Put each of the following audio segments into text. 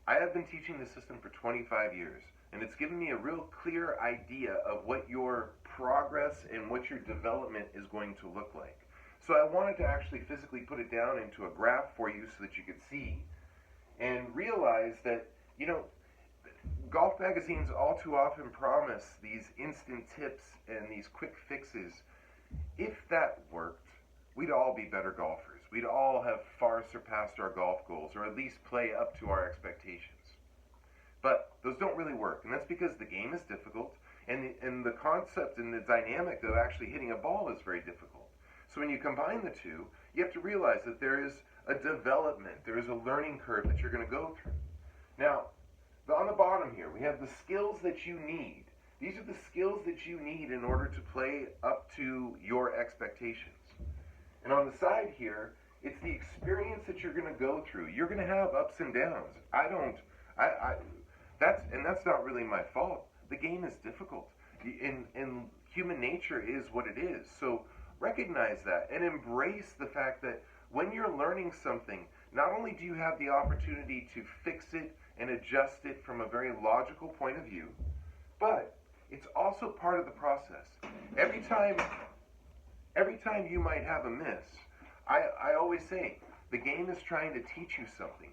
I have been teaching this system for 25 years, and it's given me a real clear idea of what your progress and what your development is going to look like. So I wanted to actually physically put it down into a graph for you so that you could see and realize that, golf magazines all too often promise these instant tips and these quick fixes. If that worked, we'd all be better golfers. We'd all have far surpassed our golf goals, or at least play up to our expectations. But those don't really work, and that's because the game is difficult, and the concept and the dynamic of actually hitting a ball is very difficult. So when you combine the two, you have to realize that there is a development, there is a learning curve that you're going to go through. Now, on the bottom here, we have the skills that you need. These are the skills that you need in order to play up to your expectations. And on the side here, it's the experience that you're going to go through. You're going to have ups and downs. That's not really my fault. The game is difficult. And human nature is what it is. So recognize that and embrace the fact that when you're learning something, not only do you have the opportunity to fix it and adjust it from a very logical point of view, but it's also part of the process. Every time you might have a miss, I always say, the game is trying to teach you something.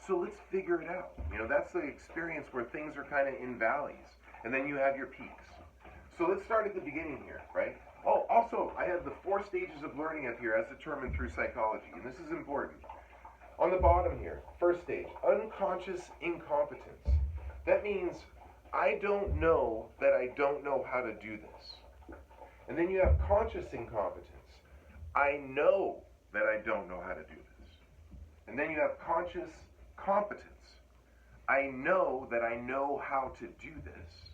So let's figure it out. That's the experience where things are kind of in valleys, and then you have your peaks. So let's start at the beginning here, right? Oh, also, I have the 4 stages of learning up here as determined through psychology, and this is important. On the bottom here, first stage, unconscious incompetence. That means I don't know that I don't know how to do this. And then you have conscious incompetence. I know that I don't know how to do this. And then you have conscious competence. I know that I know how to do this.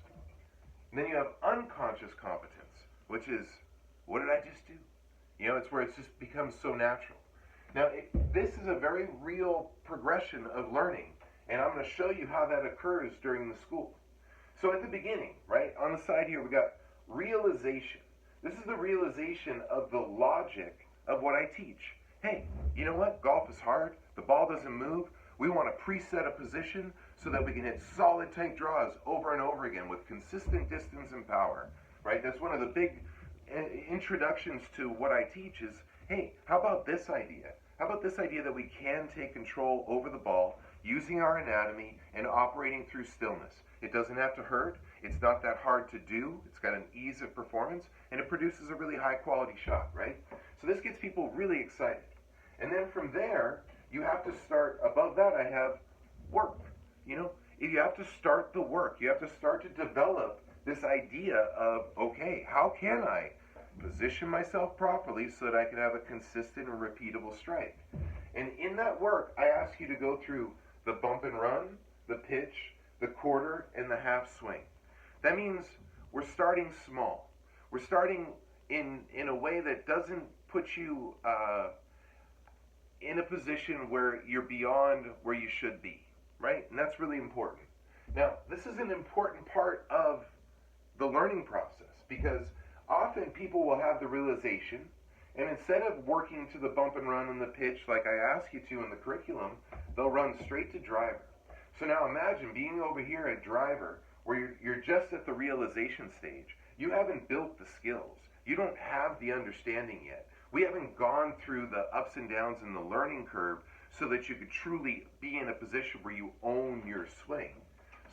And then you have unconscious competence, which is, what did I just do? It's where it's just becomes so natural. Now, this is a very real progression of learning, and I'm going to show you how that occurs during the school. So at the beginning, right, on the side here, we got realization. This is the realization of the logic of what I teach. Hey, you know what? Golf is hard. The ball doesn't move. We want to preset a position so that we can hit solid, tight draws over and over again with consistent distance and power, right? That's one of the big introductions to what I teach is, hey, how about this idea? How about this idea that we can take control over the ball using our anatomy and operating through stillness? It doesn't have to hurt. It's not that hard to do. It's got an ease of performance, and it produces a really high-quality shot, right? So this gets people really excited. And then from there, you have to start, above that I have work. You have to start the work. You have to start to develop this idea of, okay, how can I position myself properly so that I can have a consistent and repeatable strike? And in that work, I ask you to go through the bump and run, the pitch, the quarter, and the half swing. That means we're starting small. We're starting in a way that doesn't put you in a position where you're beyond where you should be, right? And that's really important. Now, this is an important part of the learning process because often people will have the realization, and instead of working to the bump and run and the pitch like I ask you to in the curriculum, they'll run straight to driver. So now imagine being over here at driver where you're just at the realization stage. You haven't built the skills. You don't have the understanding yet. We haven't gone through the ups and downs in the learning curve so that you could truly be in a position where you own your swing.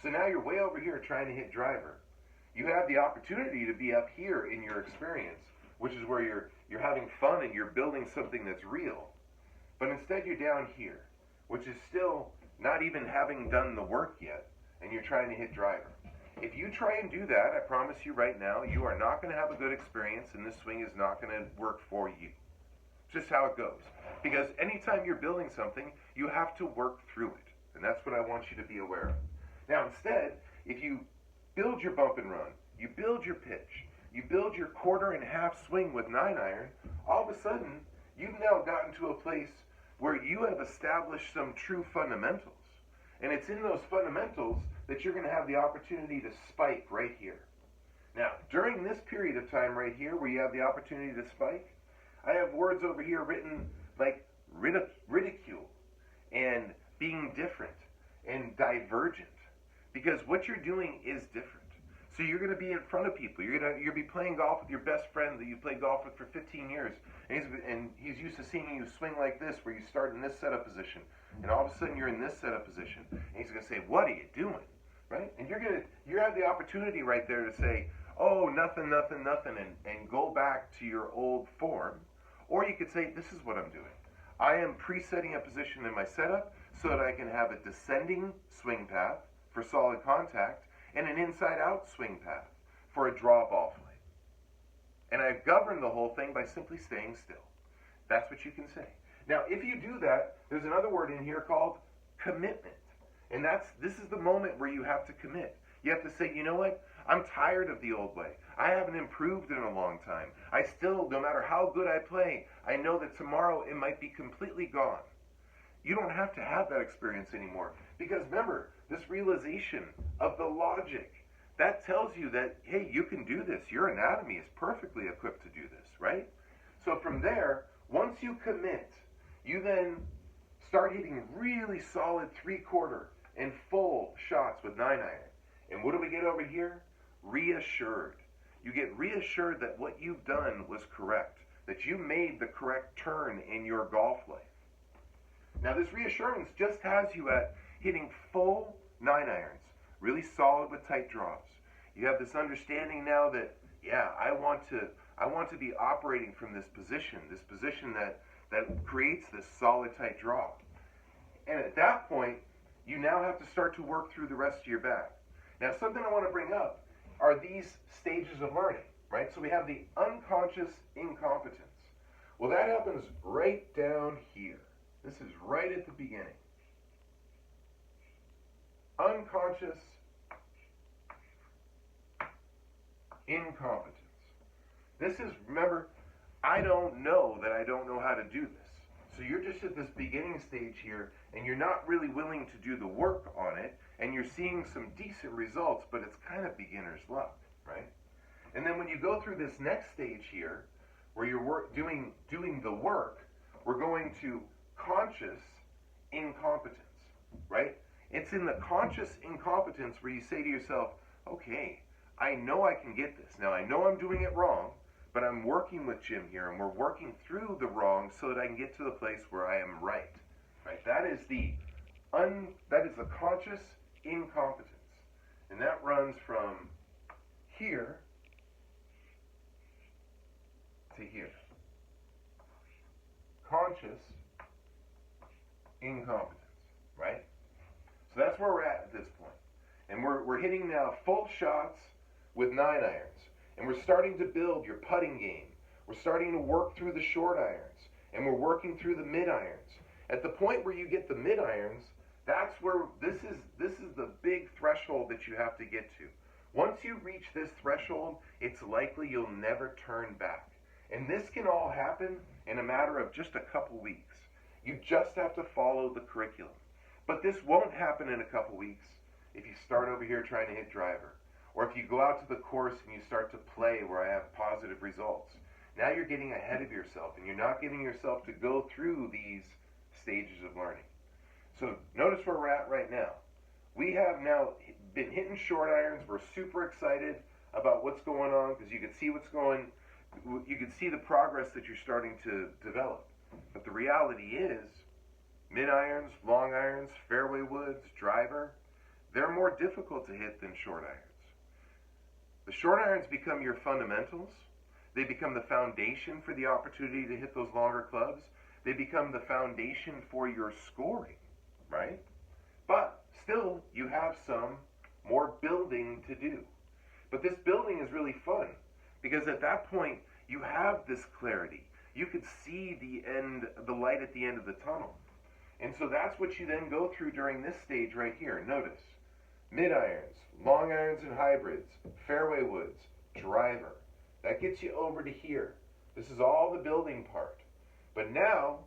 So now you're way over here trying to hit driver. You have the opportunity to be up here in your experience, which is where you're having fun and you're building something that's real. But instead you're down here, which is still not even having done the work yet, and you're trying to hit driver. If you try and do that, I promise you right now, you are not going to have a good experience, and this swing is not going to work for you. It's just how it goes. Because anytime you're building something, you have to work through it. And that's what I want you to be aware of. Now instead, if you build your bump and run, you build your pitch, you build your quarter and half swing with 9-iron, all of a sudden, you've now gotten to a place where you have established some true fundamentals. And it's in those fundamentals that you're going to have the opportunity to spike right here. Now, during this period of time right here where you have the opportunity to spike, I have words over here written like ridicule and being different and because what you're doing is different. So you're going to be in front of people. You're going to be playing golf with your best friend that you played golf with for 15 years, and he's used to seeing you swing like this, where you start in this setup position, and all of a sudden you're in this setup position, and he's going to say, "What are you doing?" Right? And you have the opportunity right there to say, "Oh, nothing, nothing, nothing," and go back to your old form, or you could say, "This is what I'm doing. I am presetting a position in my setup so that I can have a descending swing path for solid contact and an inside-out swing path for a draw ball flight. And I've governed the whole thing by simply staying still." That's what you can say. Now, if you do that, there's another word in here called commitment. And this is the moment where you have to commit. You have to say, "You know what? I'm tired of the old way. I haven't improved in a long time. I still, no matter how good I play, I know that tomorrow it might be completely gone." You don't have to have that experience anymore. Because remember, this realization of the logic, that tells you that, hey, you can do this. Your anatomy is perfectly equipped to do this, right? So from there, once you commit, you then start hitting really solid 3/4 and full shots with 9-iron. And what do we get over here? Reassured. You get reassured that what you've done was correct, that you made the correct turn in your golf life. Now, this reassurance just has you at hitting full 9-irons, really solid with tight draws. You have this understanding now that, yeah, I want to be operating from this position that creates this solid tight draw. And at that point, you now have to start to work through the rest of your bag. Now, something I want to bring up are these stages of learning, right? So we have the unconscious incompetence. Well, that happens right down here. This is right at the beginning. Unconscious incompetence. This is, remember, I don't know that I don't know how to do this. So you're just at this beginning stage here, and you're not really willing to do the work on it, and you're seeing some decent results, but it's kind of beginner's luck, right? And then when you go through this next stage here, where you're doing the work, we're going to conscious incompetence, right? It's in the conscious incompetence where you say to yourself, okay, I know I can get this. Now, I know I'm doing it wrong, but I'm working with Jim here, and we're working through the wrong so that I can get to the place where I am right. Right? That is the conscious incompetence. And that runs from here to here. Conscious incompetence, right? So that's where we're at this point. And we're hitting now full shots with 9-irons. And we're starting to build your putting game. We're starting to work through the short irons. And we're working through the mid-irons. At the point where you get the mid-irons, that's where this is the big threshold that you have to get to. Once you reach this threshold, it's likely you'll never turn back. And this can all happen in a matter of just a couple weeks. You just have to follow the curriculum. But this won't happen in a couple weeks if you start over here trying to hit driver. Or if you go out to the course and you start to play where I have positive results. Now you're getting ahead of yourself, and you're not giving yourself to go through these stages of learning. So notice where we're at right now. We have now been hitting short irons. We're super excited about what's going on because you can see you can see the progress that you're starting to develop. But the reality is, mid-irons, long irons, fairway woods, driver, they're more difficult to hit than short irons. The short irons become your fundamentals. They become the foundation for the opportunity to hit those longer clubs. They become the foundation for your scoring, right? But still, you have some more building to do. But this building is really fun because at that point, you have this clarity. You could see the light at the end of the tunnel. And so that's what you then go through during this stage right here. Notice, mid-irons, long irons and hybrids, fairway woods, driver. That gets you over to here. This is all the building part. But now,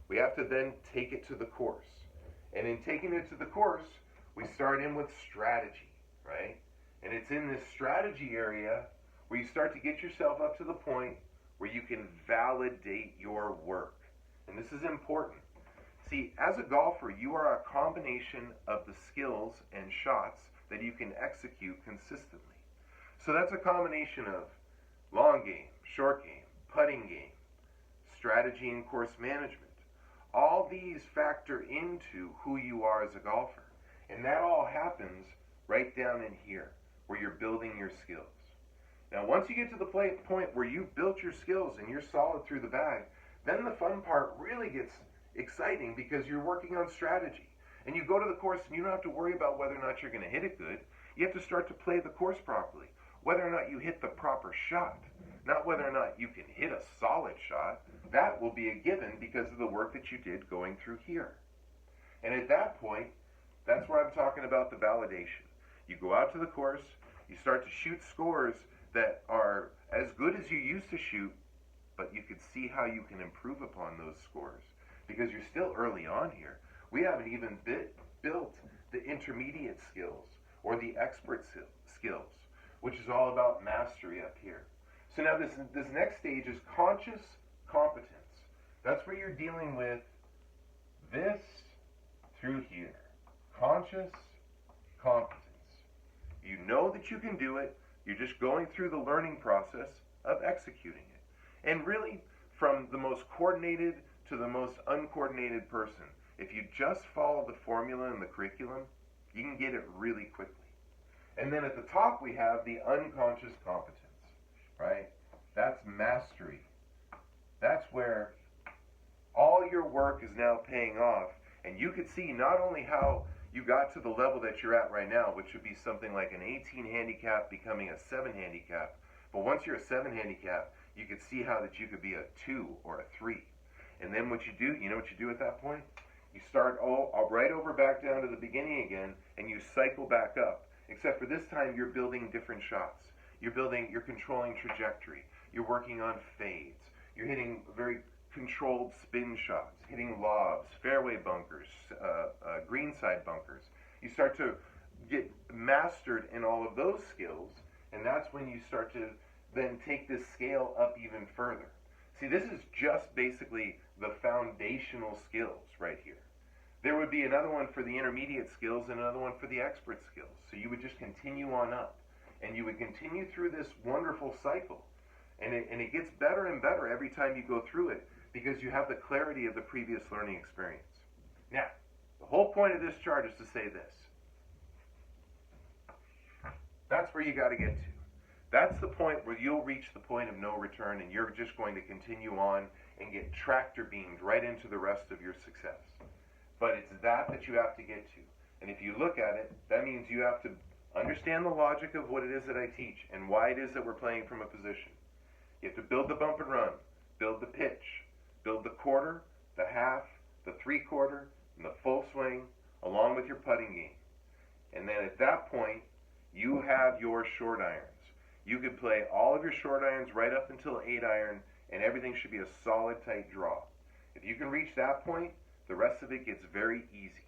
we have to then take it to the course. And in taking it to the course, we start in with strategy, right? And it's in this strategy area where you start to get yourself up to the point where you can validate your work. And this is important. See, as a golfer, you are a combination of the skills and shots that you can execute consistently. So that's a combination of long game, short game, putting game, strategy and course management. All these factor into who you are as a golfer. And that all happens right down in here, where you're building your skills. Now, once you get to the point where you've built your skills and you're solid through the bag, then the fun part really gets exciting because you're working on strategy. And you go to the course and you don't have to worry about whether or not you're going to hit it good. You have to start to play the course properly. Whether or not you hit the proper shot, not whether or not you can hit a solid shot. That will be a given because of the work that you did going through here. And at that point, that's where I'm talking about the validation. You go out to the course, you start to shoot scores that are as good as you used to shoot, but you can see how you can improve upon those scores because you're still early on here. We haven't even built the intermediate skills or the expert skills, which is all about mastery up here. So now this next stage is conscious competence. That's where you're dealing with this through here. Conscious competence. You know that you can do it. You're just going through the learning process of executing it. And really, from the most coordinated to the most uncoordinated person, if you just follow the formula and the curriculum, you can get it really quickly. And then at the top we have the unconscious competence, right? That's mastery. That's where all your work is now paying off, and you could see not only how you got to the level that you're at right now, which would be something like an 18 handicap becoming a 7 handicap, but once you're a 7 handicap, you could see how that you could be a 2 or a 3. And then what you do, you know what you do at that point? You start right over back down to the beginning again, and you cycle back up. Except for this time, you're building different shots. You're controlling trajectory. You're working on fades. You're hitting very controlled spin shots, hitting lobs, fairway bunkers, greenside bunkers. You start to get mastered in all of those skills, and that's when you start to then take this scale up even further. See, this is just basically the foundational skills right here. There would be another one for the intermediate skills and another one for the expert skills. So you would just continue on up, and you would continue through this wonderful cycle. And it gets better and better every time you go through it because you have the clarity of the previous learning experience. Now, the whole point of this chart is to say this. That's where you got to get to. That's the point where you'll reach the point of no return, and you're just going to continue on and get tractor beamed right into the rest of your success. But it's that you have to get to. And if you look at it, that means you have to understand the logic of what it is that I teach and why it is that we're playing from a position. You have to build the bump and run, build the pitch, build the quarter, the half, the three-quarter, and the full swing, along with your putting game. And then at that point, you have your short irons. You can play all of your short irons right up until 8-iron, and everything should be a solid, tight draw. If you can reach that point, the rest of it gets very easy.